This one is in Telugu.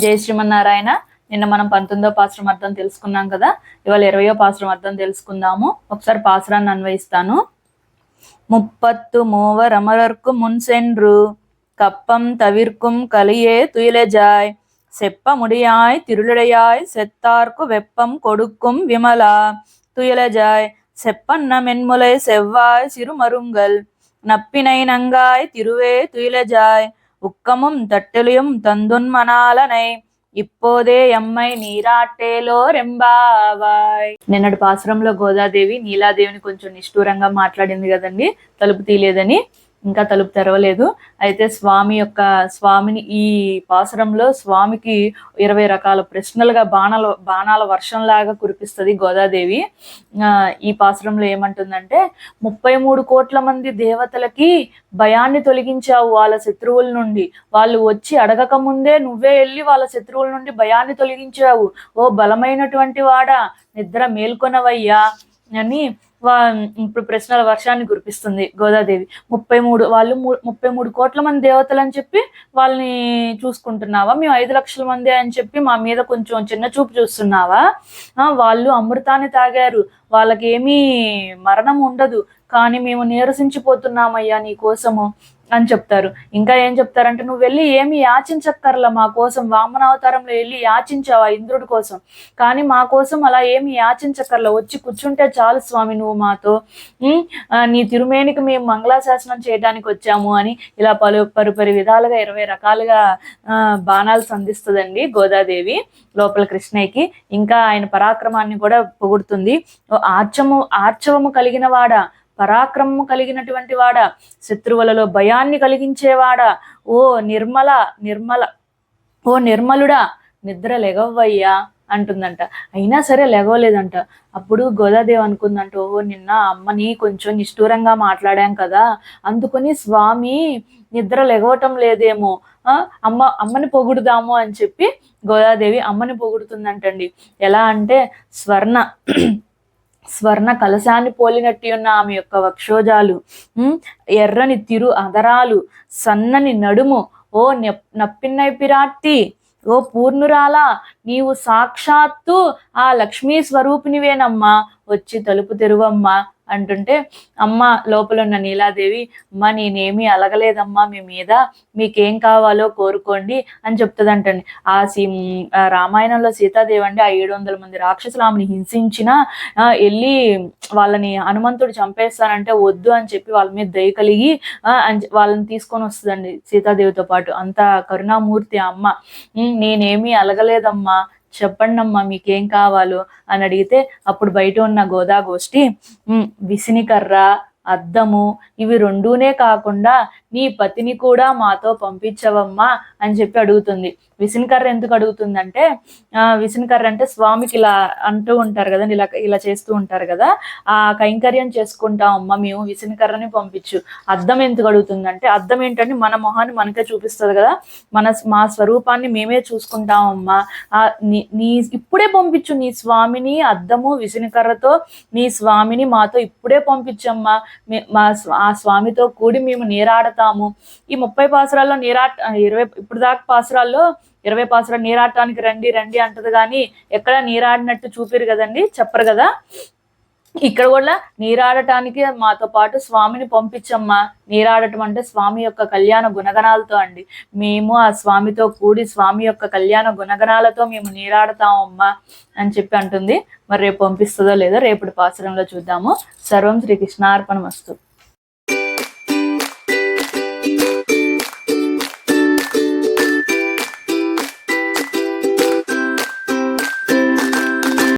జై శ్రీమన్నారాయణ. నిన్న మనం 19వ పాసురం అర్థం తెలుసుకున్నాం కదా. ఇవాళ 20వ పాసురం అర్థం తెలుసుకుందాము. ఒకసారి పాసురాన్ని అన్వయిస్తాను. ముప్పత్తు మూవర్ అమరర్కు మున్సెండ్రు కప్పం తవిర్க்கும் కలియే துயிலெஜாய் செப்ப முடியாய் திருளுடையாய் செத்தார்க்கு வெப்பம் கொடுக்கும் விமலா துயிலெஜாய் செப்பன்ன மென்முலை செவ்வாய் சிறுமருங்கல் நப்பினை நங்காய் திருவே துயிலெஜாய் ఉక్కముం తట్టెలియం తందున్మనాలనై ఇప్పోదే ఎమ్మై నీరాట్టేలో రెంబావాయ్. నిన్నటి పాసురంలో గోదాదేవి నీలాదేవిని కొంచెం నిష్ఠూరంగా మాట్లాడింది కదండి, తలుపు తీయలేదని. ఇంకా తలుపు తెరవలేదు. అయితే స్వామిని ఈ పాసురంలో స్వామికి 20 రకాల ప్రశ్నలుగా బాణాల వర్షంలాగా కురిపిస్తుంది గోదాదేవి. ఈ పాసురంలో ఏమంటుందంటే, 33 కోట్ల మంది దేవతలకి భయాన్ని తొలగించావు వాళ్ళ శత్రువుల నుండి. వాళ్ళు వచ్చి అడగక ముందే నువ్వే వెళ్ళి వాళ్ళ శత్రువుల నుండి భయాన్ని తొలగించావు. ఓ బలమైనటువంటి వాడా, నిద్ర మేల్కొనవయ్యా అని ఇప్పుడు ప్రశ్నల వర్షాన్ని కురిపిస్తుంది గోదాదేవి. 33 కోట్ల మంది దేవతలు అని చెప్పి వాళ్ళని చూసుకుంటున్నావా? మేము 5 లక్షల మంది అని చెప్పి మా మీద కొంచెం చిన్న చూపు చూస్తున్నావా? వాళ్ళు అమృతాన్ని తాగారు, వాళ్ళకి ఏమీ మరణం ఉండదు, కానీ మేము నీరసించిపోతున్నామయ్యా నీ కోసము అని చెప్తారు. ఇంకా ఏం చెప్తారంటే, నువ్వు వెళ్ళి ఏమి యాచించక్కర్లా మా కోసం. వామనావతారంలో వెళ్ళి యాచించావా ఇంద్రుడి కోసం, కానీ మా కోసం అలా ఏమి యాచించక్కర్లా, వచ్చి కూర్చుంటే చాలు స్వామి నువ్వు మాతో. నీ తిరుమేనికి మేము మంగళాశాసనం చేయడానికి వచ్చాము అని ఇలా పరి విధాలుగా 20 రకాలుగా బాణాలు సంధిస్తుందండి గోదాదేవి లోపల కృష్ణయ్యకి. ఇంకా ఆయన పరాక్రమాన్ని కూడా పొగుడుతుంది. ఆర్చవము కలిగిన వాడా, పరాక్రమము కలిగినటువంటి వాడా, శత్రువులలో భయాన్ని కలిగించేవాడా, ఓ నిర్మలుడా నిద్ర లెగవ్వయ్యా అంటుందంట. అయినా సరే లెగవలేదంట. అప్పుడు గోదాదేవి అనుకుందంట, నిన్న అమ్మని కొంచెం నిష్ఠూరంగా మాట్లాడాం కదా, అందుకని స్వామి నిద్ర లెగవటం లేదేమో, అమ్మని పొగుడుదాము అని చెప్పి గోదాదేవి అమ్మని పొగుడుతుందంటండి. ఎలా అంటే, స్వర్ణ కలశాన్ని పోలినట్టు ఉన్న ఆమె యొక్క వక్షోజాలు, ఎర్రని తిరు అదరాలు, సన్నని నడుము, ఓ నప్పిన్నై పిరాట్టి, ఓ పూర్ణురాలా, నీవు సాక్షాత్తు ఆ లక్ష్మీ స్వరూపినివేనమ్మా, వచ్చి తలుపు తెరువమ్మా అంటుంటే, అమ్మ లోపల ఉన్న నీలాదేవి, అమ్మ నేనేమీ అలగలేదమ్మా మీ మీద, మీకేం కావాలో కోరుకోండి అని చెప్తుందంటండి. రామాయణంలో సీతాదేవి అండి 700 మంది రాక్షసులు ఆమెను హింసించినా వెళ్ళి వాళ్ళని హనుమంతుడు చంపేస్తానంటే వద్దు అని చెప్పి వాళ్ళ మీద దయ కలిగి వాళ్ళని తీసుకొని వస్తుందండి సీతాదేవితో పాటు. అంత కరుణామూర్తి ఆ అమ్మ. నేనేమీ అలగలేదమ్మా, చెప్పండి అమ్మా మీకేం కావాలో అని అడిగితే, అప్పుడు బయట ఉన్న గోదాగోష్ఠి విసినికర్ర, అద్దము ఇవి రెండూనే కాకుండా నీ పతిని కూడా మాతో పంపించవమ్మా అని చెప్పి అడుగుతుంది. విసినికర్ర ఎందుకు అడుగుతుందంటే, విసినికర్ర అంటే స్వామికి ఇలా అంటూ ఉంటారు కదండి, ఇలా చేస్తూ ఉంటారు కదా, ఆ కైంకర్యం చేసుకుంటామమ్మా మేము, విసినికర్రని పంపించు. అద్దం ఎందుకు అడుగుతుందంటే, అద్దం ఏంటంటే మన మొహాన్ని మనకే చూపిస్తుంది కదా, మా స్వరూపాన్ని మేమే చూసుకుంటామమ్మా, నీ ఇప్పుడే పంపించు నీ స్వామిని, అద్దము విసినికర్రతో నీ స్వామిని మాతో ఇప్పుడే పంపించమ్మా, ఆ స్వామితో కూడి మేము నీరాడతాము. ఈ 30 పాసురాల్లో 20 ఇప్పుడు దాకా పాసురాల్లో 20 పాసురాలు నీరాడటానికి రండి రండి అంటది, కానీ ఎక్కడ నీరాడినట్టు చూపిరు కదండి, చెప్పరు కదా. ఇక్కడ కూడా నీరాడటానికి మాతో పాటు స్వామిని పంపించమ్మా. నీరాడటం అంటే స్వామి యొక్క కళ్యాణ గుణగణాలతో అండి. మేము ఆ స్వామితో కూడి స్వామి యొక్క కళ్యాణ గుణగణాలతో మేము నీరాడతామమ్మా అని చెప్పి అంటుంది. మరి రేపు పంపిస్తుందో లేదో రేపటి పాసురంలో చూద్దాము. సర్వం శ్రీకృష్ణార్పణమస్తు.